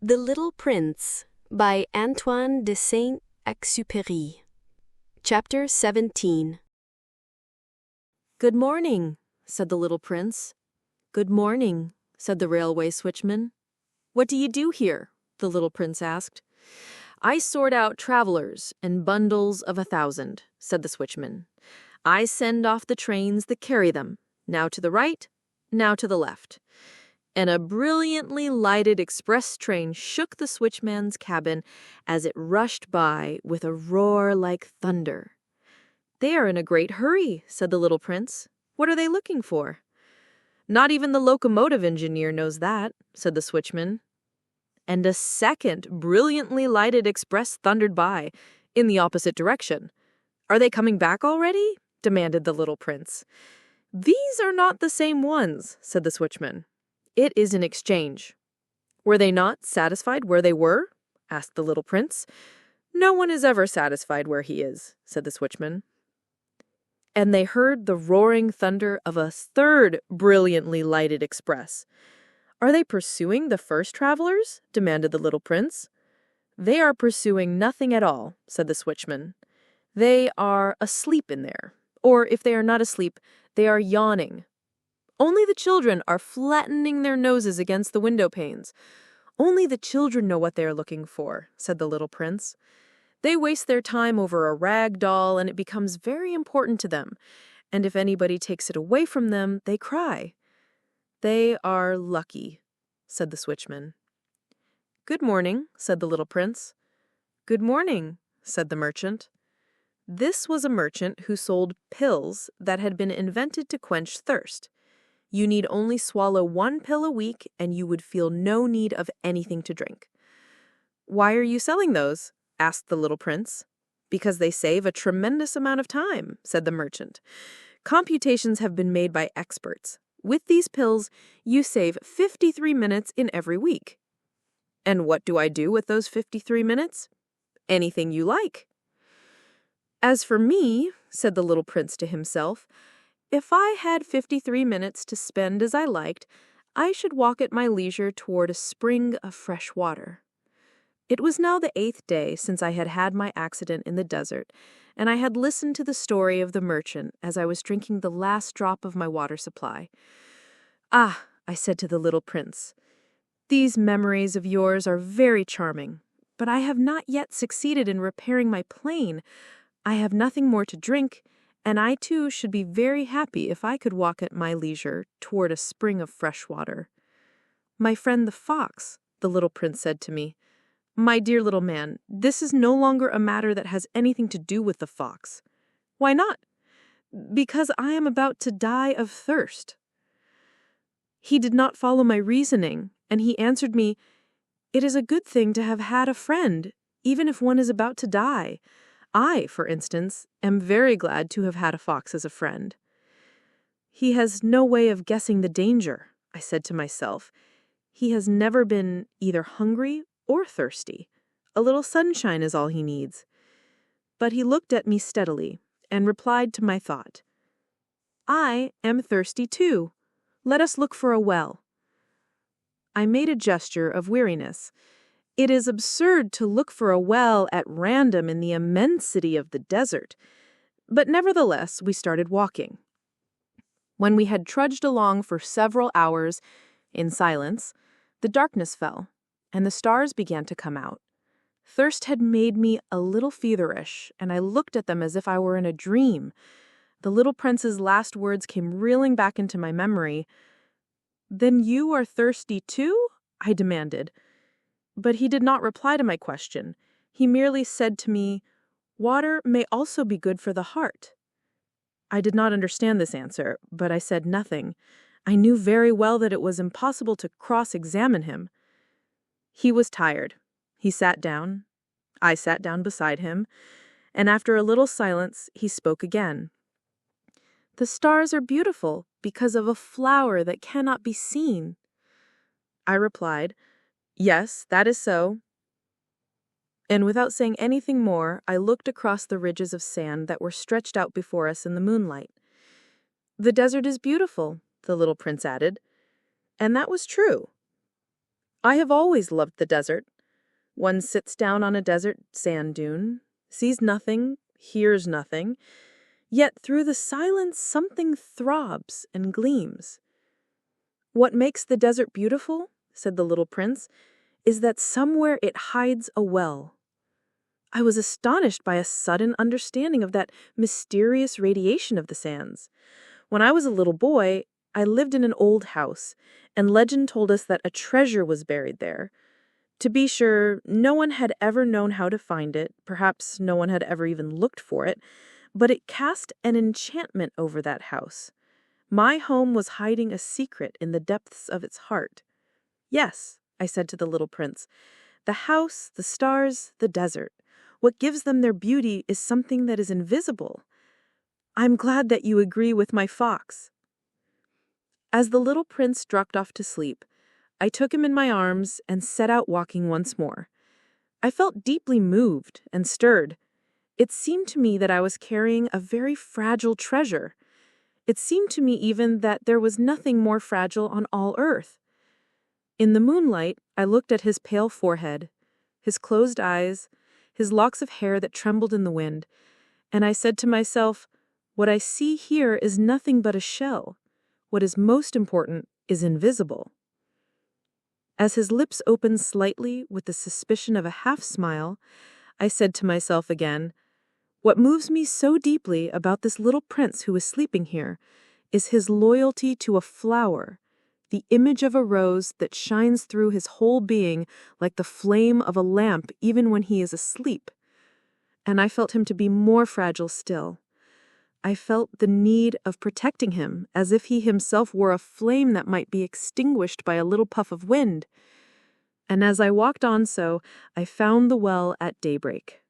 The Little Prince by Antoine de Saint-Exupéry. Chapter 17. "Good morning," said the little prince. "Good morning," said the railway switchman. "What do you do here?" the little prince asked. "I sort out travelers and bundles of 1,000, said the switchman. "I send off the trains that carry them, now to the right, now to the left." And a brilliantly lighted express train shook the switchman's cabin as it rushed by with a roar like thunder. "They are in a great hurry," said the little prince. "What are they looking for?" "Not even the locomotive engineer knows that," said the switchman. And a second brilliantly lighted express thundered by, in the opposite direction. "Are they coming back already?" demanded the little prince. "These are not the same ones," said the switchman. "It is an exchange." "Were they not satisfied where they were?" asked the little prince. "No one is ever satisfied where he is," said the switchman. And they heard the roaring thunder of a third brilliantly lighted express. "Are they pursuing the first travelers?" demanded the little prince. "They are pursuing nothing at all," said the switchman. "They are asleep in there. Or if they are not asleep, they are yawning. Only the children are flattening their noses against the window panes. Only the children know what they are looking for," said the little prince. "They waste their time over a rag doll, and it becomes very important to them. And if anybody takes it away from them, they cry. They are lucky," said the switchman. "Good morning," said the little prince. "Good morning," said the merchant. This was a merchant who sold pills that had been invented to quench thirst. You need only swallow 1 pill a week, and you would feel no need of anything to drink. "Why are you selling those?" asked the little prince. "Because they save a tremendous amount of time," said the merchant. "Computations have been made by experts. With these pills, you save 53 minutes in every week." "And what do I do with those 53 minutes?" "Anything you like." "As for me," said the little prince to himself, "if I had 53 minutes to spend as I liked, I should walk at my leisure toward a spring of fresh water." It was now the 8th day since I had had my accident in the desert, and I had listened to the story of the merchant as I was drinking the last drop of my water supply. "Ah," I said to the little prince, "these memories of yours are very charming, but I have not yet succeeded in repairing my plane. I have nothing more to drink, and I too should be very happy if I could walk at my leisure toward a spring of fresh water." "My friend the fox," the little prince said to me. "My dear little man, this is no longer a matter that has anything to do with the fox." "Why not?" "Because I am about to die of thirst." He did not follow my reasoning, and he answered me, "It is a good thing to have had a friend, even if one is about to die. I, for instance, am very glad to have had a fox as a friend." "He has no way of guessing the danger," I said to myself. "He has never been either hungry or thirsty. A little sunshine is all he needs." But he looked at me steadily and replied to my thought. "I am thirsty too. Let us look for a well." I made a gesture of weariness. It is absurd to look for a well at random in the immensity of the desert. But nevertheless, we started walking. When we had trudged along for several hours in silence, the darkness fell, and the stars began to come out. Thirst had made me a little feverish, and I looked at them as if I were in a dream. The little prince's last words came reeling back into my memory. "Then you are thirsty too?" I demanded. But he did not reply to my question. He merely said to me, "Water may also be good for the heart." I did not understand this answer, but I said nothing. I knew very well that it was impossible to cross-examine him. He was tired. He sat down. I sat down beside him, and after a little silence, he spoke again. "The stars are beautiful because of a flower that cannot be seen." I replied, "Yes, that is so." And without saying anything more, I looked across the ridges of sand that were stretched out before us in the moonlight. "The desert is beautiful," the little prince added. And that was true. I have always loved the desert. One sits down on a desert sand dune, sees nothing, hears nothing, yet through the silence something throbs and gleams. What makes the desert beautiful, said the little prince, is that somewhere it hides a well. I was astonished by a sudden understanding of that mysterious radiation of the sands. When I was a little boy, I lived in an old house, and legend told us that a treasure was buried there. To be sure, no one had ever known how to find it, perhaps no one had ever even looked for it, but it cast an enchantment over that house. My home was hiding a secret in the depths of its heart. Yes, I said to the little prince, the house, the stars, the desert. What gives them their beauty is something that is invisible. I'm glad that you agree with my fox. As the little prince dropped off to sleep, I took him in my arms and set out walking once more. I felt deeply moved and stirred. It seemed to me that I was carrying a very fragile treasure. It seemed to me even that there was nothing more fragile on all earth. In the moonlight, I looked at his pale forehead, his closed eyes, his locks of hair that trembled in the wind, and I said to myself, what I see here is nothing but a shell. What is most important is invisible. As his lips opened slightly with the suspicion of a half-smile, I said to myself again, what moves me so deeply about this little prince who is sleeping here is his loyalty to a flower, the image of a rose that shines through his whole being like the flame of a lamp even when he is asleep. And I felt him to be more fragile still. I felt the need of protecting him, as if he himself were a flame that might be extinguished by a little puff of wind. And as I walked on so, I found the well at daybreak.